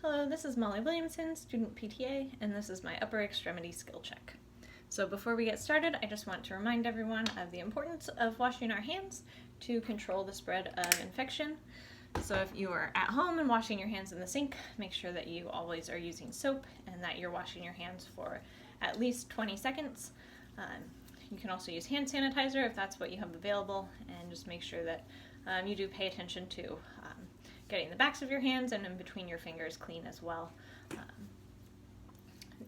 Hello, this is Molly Williamson, student PTA, and this is my upper extremity skill check. So before we get started, I just want to remind everyone of the importance of washing our hands to control the spread of infection. So if you are at home and washing your hands in the sink, make sure that you always are using soap and that you're washing your hands for at least 20 seconds. You can also use hand sanitizer if that's what you have available, and just make sure that you do pay attention to getting the backs of your hands and in between your fingers clean as well,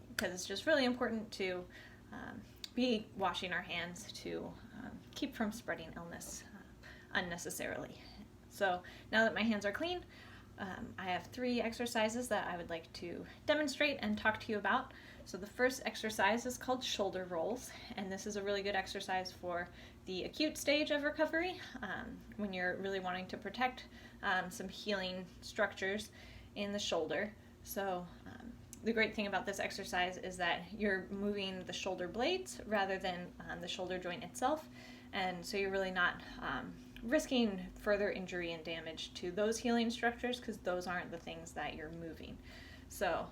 because it's just really important to be washing our hands to keep from spreading illness unnecessarily. So now that my hands are clean, I have 3 exercises that I would like to demonstrate and talk to you about. So the first exercise is called shoulder rolls, and this is a really good exercise for the acute stage of recovery, when you're really wanting to protect some healing structures in the shoulder. So the great thing about this exercise is that you're moving the shoulder blades rather than the shoulder joint itself, and so you're really not risking further injury and damage to those healing structures, because those aren't the things that you're moving. So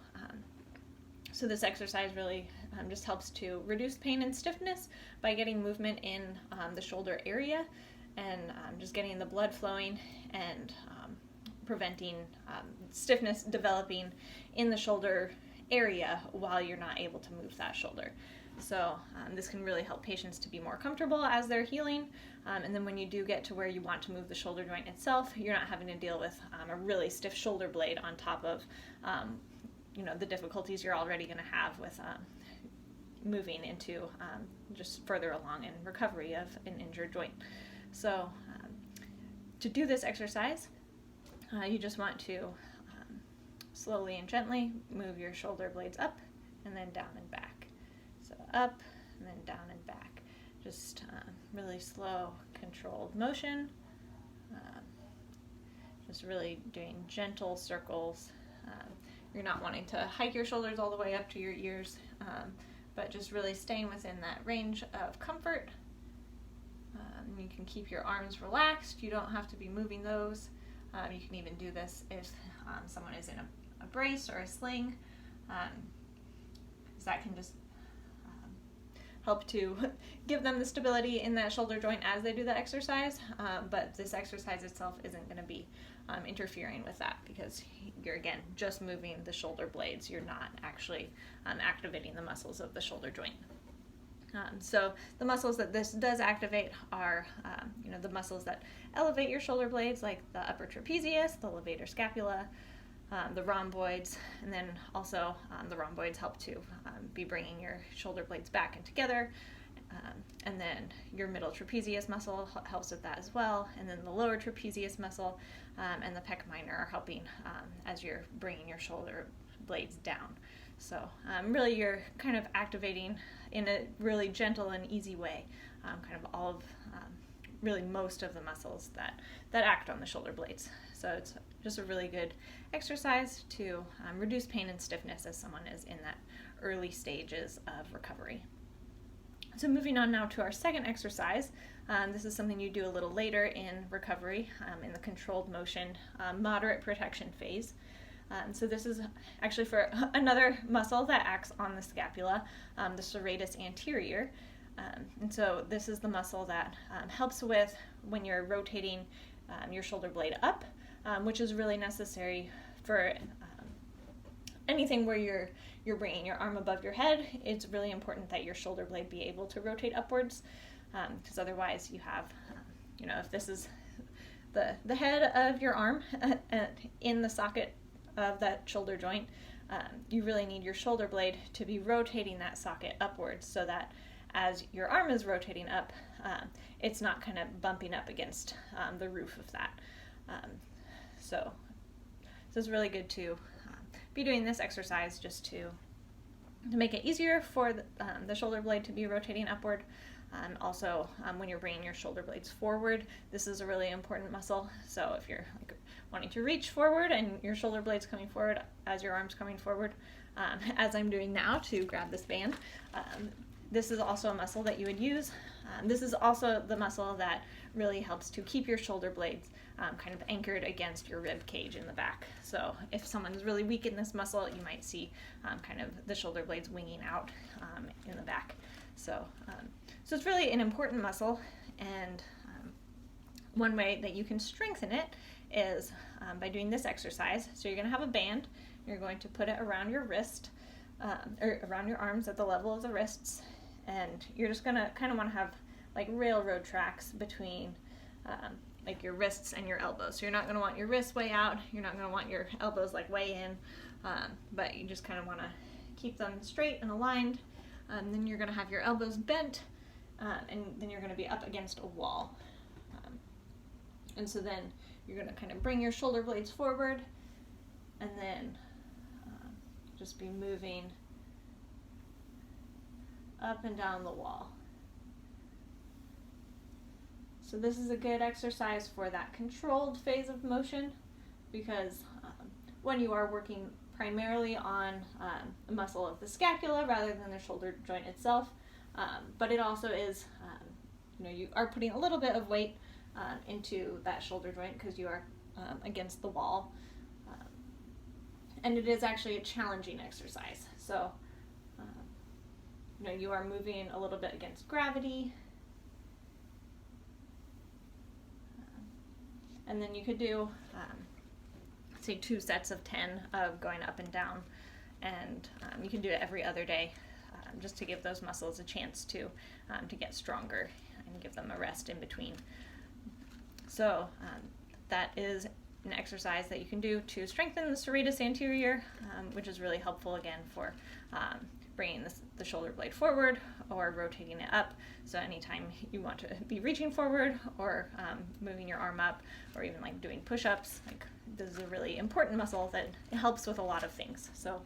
this exercise really just helps to reduce pain and stiffness by getting movement in the shoulder area and just getting the blood flowing and preventing stiffness developing in the shoulder area while you're not able to move that shoulder. So this can really help patients to be more comfortable as they're healing, and then when you do get to where you want to move the shoulder joint itself, you're not having to deal with a really stiff shoulder blade on top of the difficulties you're already going to have with moving into just further along in recovery of an injured joint. So to do this exercise, you just want to slowly and gently move your shoulder blades up and then down and back. So up and then down and back. Just really slow, controlled motion. Just really doing gentle circles. You're not wanting to hike your shoulders all the way up to your ears, but just really staying within that range of comfort. You can keep your arms relaxed. You don't have to be moving those. You can even do this if someone is in a brace or a sling, because that can just help to give them the stability in that shoulder joint as they do the exercise, but this exercise itself isn't going to be interfering with that, because you're again just moving the shoulder blades. You're not actually activating the muscles of the shoulder joint. So the muscles that this does activate are the muscles that elevate your shoulder blades, like the upper trapezius, the levator scapula, the rhomboids, and then also the rhomboids help to be bringing your shoulder blades back and together, and then your middle trapezius muscle helps with that as well, and then the lower trapezius muscle and the pec minor are helping as you're bringing your shoulder blades down. So really you're kind of activating in a really gentle and easy way kind of all of really most of the muscles that act on the shoulder blades. So it's just a really good exercise to reduce pain and stiffness as someone is in that early stages of recovery. So moving on now to our second exercise. This is something you do a little later in recovery in the controlled motion moderate protection phase. So this is actually for another muscle that acts on the scapula, the serratus anterior. And so this is the muscle that helps with when you're rotating your shoulder blade up, which is really necessary for anything where you're bringing your arm above your head. It's really important that your shoulder blade be able to rotate upwards, because otherwise you have, if this is the head of your arm in the socket of that shoulder joint, you really need your shoulder blade to be rotating that socket upwards, so that as your arm is rotating up, it's not kind of bumping up against the roof of that. So it's really good to be doing this exercise just to make it easier for the shoulder blade to be rotating upward. Also, when you're bringing your shoulder blades forward, this is a really important muscle. So if you're wanting to reach forward and your shoulder blade's coming forward as your arm's coming forward, as I'm doing now to grab this band, this is also a muscle that you would use This is also the muscle that really helps to keep your shoulder blades kind of anchored against your rib cage in the back. So if someone's really weak in this muscle, you might see kind of the shoulder blades winging out in the back. So it's really an important muscle, and one way that you can strengthen it is by doing this exercise. So you're going to have a band. You're going to put it around your wrist, or around your arms at the level of the wrists, and you're just going to kind of want to have like railroad tracks between like your wrists and your elbows. So you're not going to want your wrists way out, you're not going to want your elbows like way in, but you just kind of want to keep them straight and aligned. Then you're going to have your elbows bent, and then you're going to be up against a wall. And so then you're going to kind of bring your shoulder blades forward, and then just be moving up and down the wall. So this is a good exercise for that controlled phase of motion, because when you are working primarily on a muscle of the scapula rather than the shoulder joint itself, but it also is, you are putting a little bit of weight into that shoulder joint because you are against the wall, and it is actually a challenging exercise. So you are moving a little bit against gravity. And then you could do, say, 2 sets of 10 of going up and down, and you can do it every other day, just to give those muscles a chance to get stronger and give them a rest in between. So that is an exercise that you can do to strengthen the serratus anterior, which is really helpful again for bringing the shoulder blade forward or rotating it up. So anytime you want to be reaching forward or moving your arm up, or even like doing push-ups, like this is a really important muscle that helps with a lot of things. So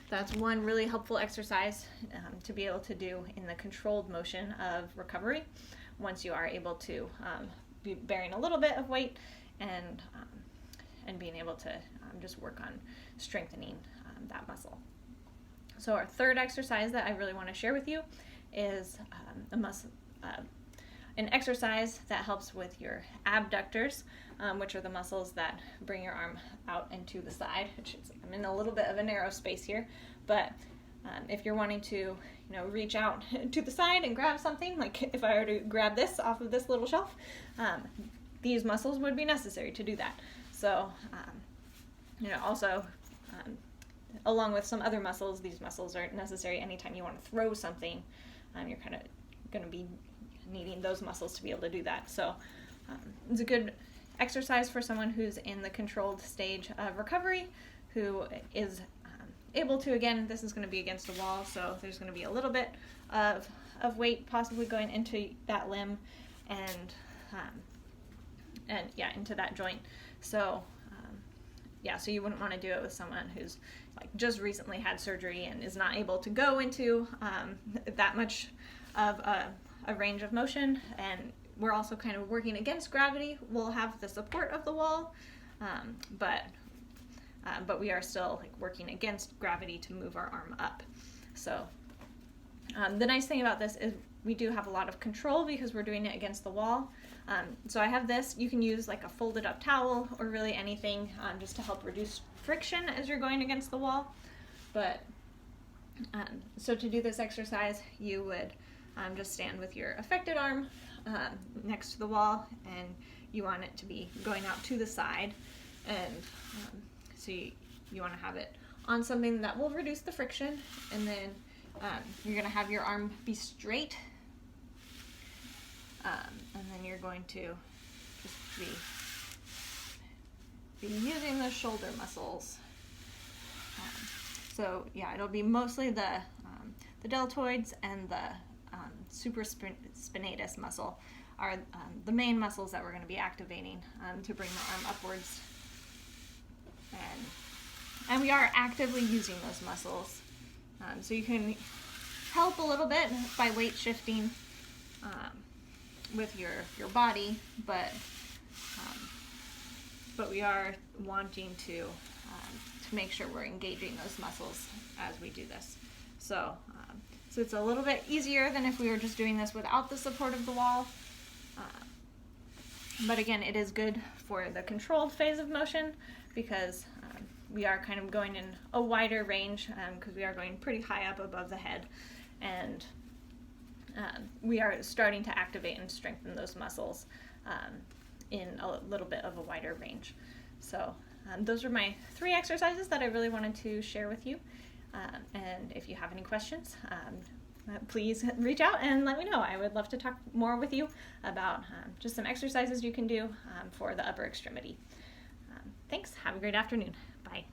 that's one really helpful exercise to be able to do in the controlled motion of recovery, once you are able to be bearing a little bit of weight and being able to just work on strengthening that muscle. So our third exercise that I really want to share with you is an exercise that helps with your abductors, which are the muscles that bring your arm out and to the side. I'm in a little bit of a narrow space here, but if you're wanting to, reach out to the side and grab something, like if I were to grab this off of this little shelf, these muscles would be necessary to do that. So, also, along with some other muscles, these muscles are necessary anytime you want to throw something. You're kind of going to be needing those muscles to be able to do that. So it's a good exercise for someone who's in the controlled stage of recovery, who is able to, again, this is going to be against a wall, so there's going to be a little bit of weight possibly going into that limb and into that joint. So so you wouldn't want to do it with someone who's like just recently had surgery and is not able to go into that much of a range of motion. And we're also kind of working against gravity. We'll have the support of the wall, but we are still like working against gravity to move our arm up. So the nice thing about this is we do have a lot of control because we're doing it against the wall. So I have this. You can use like a folded up towel or really anything just to help reduce friction as you're going against the wall. But so to do this exercise, you would just stand with your affected arm next to the wall, and you want it to be going out to the side. And so you want to have it on something that will reduce the friction, and then you're going to have your arm be straight. And then you're going to just be using the shoulder muscles. It'll be mostly the deltoids and the supraspinatus muscle are the main muscles that we're going to be activating to bring the arm upwards. And we are actively using those muscles. So you can help a little bit by weight shifting with your body, but we are wanting to make sure we're engaging those muscles as we do this. So So it's a little bit easier than if we were just doing this without the support of the wall. But again, it is good for the controlled phase of motion because we are kind of going in a wider range because we are going pretty high up above the head, and we are starting to activate and strengthen those muscles in a little bit of a wider range. So those are my 3 exercises that I really wanted to share with you. And if you have any questions, please reach out and let me know. I would love to talk more with you about just some exercises you can do for the upper extremity. Thanks. Have a great afternoon. Bye.